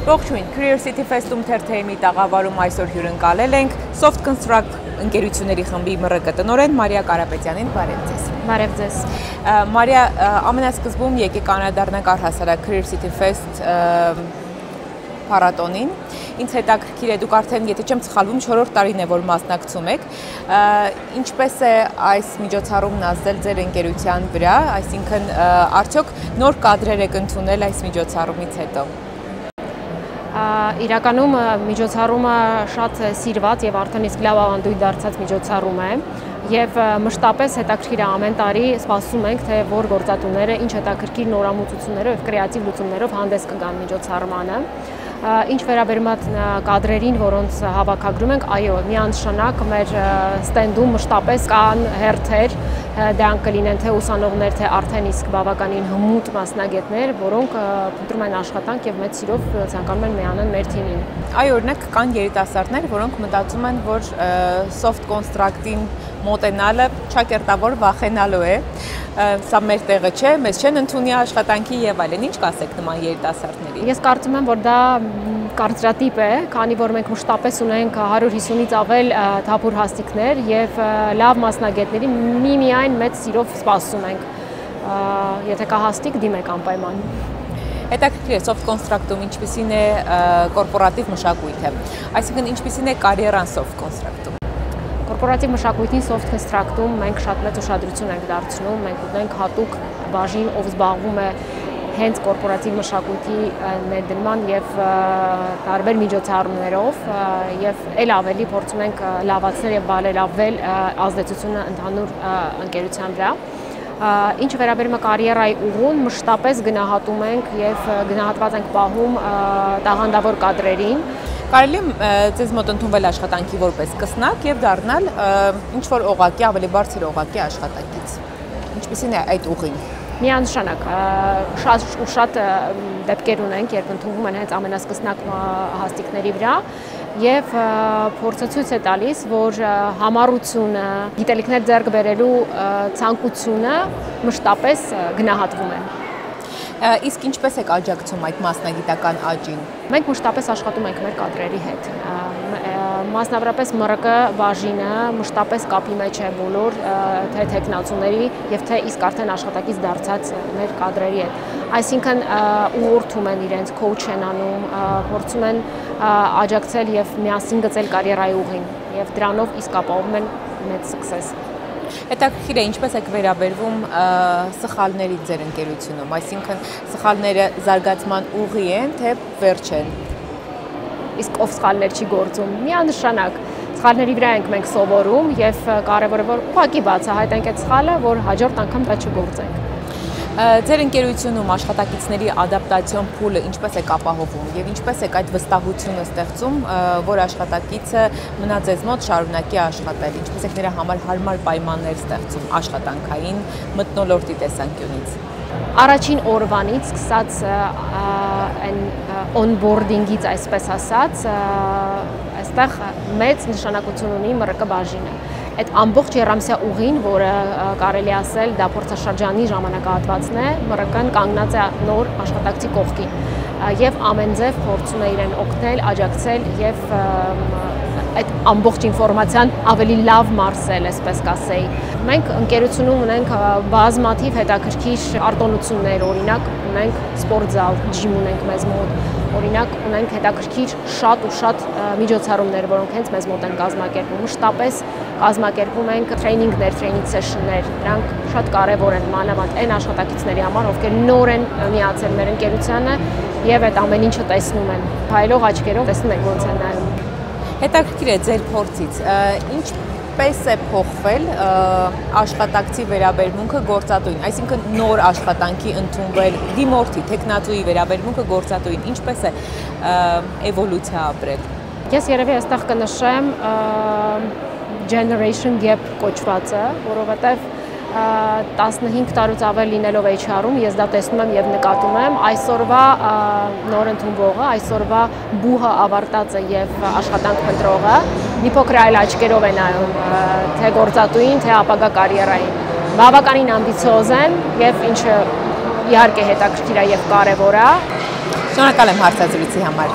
Ողջույն, Career City Fest-ում թերթերի տաղավարում այսօր հյուրընկալել ենք Soft Construct ընկերությունների խմբի ՄՌԿ տնօրեն Մարիա Կարապետյանին, բարև ձեզ։ Բարև ձեզ։ Մարիա, ամենասկզբում եկեք անդրադառնանք առհասարակ Career City Fest փառատոնին։ Ինձ հետաքրքիր է, դուք արդեն, եթե չեմ սխալվում, 4-րդ տարին է, որ մասնակցում եք։ Ինչպես է այս միջոցառումն ազդել ձեր ընկերության վրա, այսինքն արդյոք նոր կադրեր եք ընդունել այս միջոցառումից հետո։ Իրականում միջոցառումը շատ սիրված եւ արդեն իսկ լավ ավանդույթ դարձած միջոցառում է եւ մշտապես հետաքրքիր է ամեն տարի սպասում ենք թե որ գործատուները ինչ հետաքրքիր նորամուծություններով եւ կրեատիվ լուծումներով հանդես կգան միջոցառմանը։ Ինչ վերաբերում է կադրերին, որոնց հավաքագրում ենք, այո, միանշանակ մեր ստենդում մշտապես կան հերթեր, դրանք կլինեն թե ուսանողներ, թե արդեն իսկ բավականին հմուտ մասնագետներ, որոնք փնտրում են աշխատանք եւ մեծ սիրով ցանկանում են միանան մեր թիմին։ Այո, օրինակ կան երիտասարդներ, որոնք մտածում են, որ soft construct-ին մոտենալը չակերտավոր վախենալու է, սա մեր տեղը չէ, մեզ չեն ընդունի աշխատանքի եւ այլն, ինչ կասեք նման երիտասարդների։ Ես կարծում եմ, որ դա կարծրատիպ է, քանի որ մենք մշտապես ունենք 150-ից ավել թափուր հաստիկներ եւ լավ մասնագետների միմիայն մեծ սիրով սպասում ենք։ Եթե կա հաստիկ, դիմեք անպայման։ Հետաքրքիր է soft construct-ում ինչպիսին է կորպորատիվ մշակույթը, այսինքն ինչպիսին է կարիերան soft construct-ում։ Կորպորատիվ մշակույթին soft construct-ում մենք շատ մեծ ուշադրություն ենք դարձնում, մենք ունենք հատուկ բաժին, ով զբաղվում է հենց կորպորատիվ մշակույթի ներդրման եւ տարբեր միջոցառումներով եւ ել ավելի փորձում ենք լավացնել եւ բարելավել ազդեցությունը ընդհանուր ընկերության վրա։ Ինչ վերաբերում է կարիերայի ուղուն, մշտապես գնահատում ենք եւ գնահատված ենք պահում տաղանդավոր կադրերին։ Կարելի է ձեզ մոտ ընդունվել աշխատանքի որպես կսնակ եւ դառնալ ինչ-որ օղակի, ավելի բարձր օղակի աշխատակից։ Ինչպիսին է այդ ուղին։ Միանշանակ շատ դեպքեր ունենք, երբ ընդունվում են հենց ամենասկսնակ հաստիկների վրա եւ փորձը ցույց է տալիս, որ համառությունը, գիտելիքներ ձեռք բերելու ցանկությունը մշտապես գնահատվում են։ Իսկ ինչպես եք աջակցում այդ մասնագիտական աճին։ Մենք մշտապես աշխատում ենք մեր կադրերի հետ։ Մասնավորապես ՄՌԿ բաժինը մշտապես կապի մեջ է բոլոր թե տեխնացուների եւ թե իսկ արդեն աշխատակից դարձած մեր կադրերի հետ։ Այսինքն ուղղորդում են իրենց, քոուչ են անում, փորձում են աջակցել եւ միասին գծել կարիերայի ուղին եւ դրանով իսկ ապահովում են մեծ սուկսես։ Հետաքրքիր է, ինչպես եք վերաբերվում սխալների ձեր ընկերությունում, այսինքն սխալները զարգացման ուղի են, թե վերջ են։ Իսկ ով սխալներ չի գործում, միանշանակ սխալների վրա ենք մենք սովորում եւ կարեւորը որ ուղղակի բացահայտենք այդ սխալը, որ հաջորդ անգամ դա չգործենք։ Ձեր ընկերությունում աշխատակիցների ադապտացիոն փուլը ինչպես եք ապահովում եւ ինչպես եք այդ վստահությունը ստեղծում, որ աշխատակիցը մնա ձեզ մոտ շարունակի աշխատել, ինչպես եք նրա համար հարմար պայմաններ ստեղծում աշխատանքային մթնոլորտի տեսանկյունից։ Առաջին օրվանից սկսած այն onboarding-ից այսպես ասած, այստեղ մեծ նշանակություն ունի ՄՌԿ բաժինը։ Այդ ամբողջ երամսյա ուղին, որը կարելի ասել դա փորձաշրջանի ժամանակահատվածն է, ՄՌԿ-ն կանգնած է նոր աշխատակցի կողքին եւ ամեն ձև փորձում է իրեն օգնել, աջակցել եւ այդ ամբողջ ինֆորմացիան ավելի լավ մարսել, այսպես կասեի։ Մենք ընկերությունում ունենք բազմաթիվ հետաքրքիր արտոնություններ, օրինակ ունենք սպորտզալ, ջիմ ունենք մեզ մոտ, օրինակ ունենք հետաքրքիր շատ ու շատ միջոցառումներ, որոնք հենց մեզ մոտ են կազմակերպվում։ Մշտապես կազմակերպում ենք տրեյնինգներ, տրեյնինգ սեշններ, դրանք շատ կարևոր են մանավանդ այն աշխատակիցների համար, ովքեր նոր են միացել մեր ընկերությանը եւ այդ ամեն ինչը տեսնում են։ Փայլող աչքերով տեսնում են ոնց է նայում։ Հետաքրքիր է ձեր փորձից, ինչպես է փոխվել աշխատակցի վերաբերմունքը գործատուին, այսինքն նոր աշխատանքի ընդունվել, դիմորդի, տեխնատուի վերաբերմունքը գործատուին, ինչպես է էվոլյուցիա ապրել։ Ես երևի այստեղ կնշեմ generation gap կոչվածը, որովհետև 15 տարուց ավել լինելով HR-ում, ես դա տեսնում եմ եւ նկատում եմ, այսօրվա նոր ընդունվողը, այսօրվա բուհը ավարտածը եւ աշխատանք փնտրողը մի փոքր այլ աչքերով է նայում թե գործատուին, թե ապագա կարիերային։ Բավականին ամբիցիոզ են եւ ինչը իհարկե հետաքրքիր է եւ կարեւոր է, Շնորհակալ եմ հարցազրույցի համար։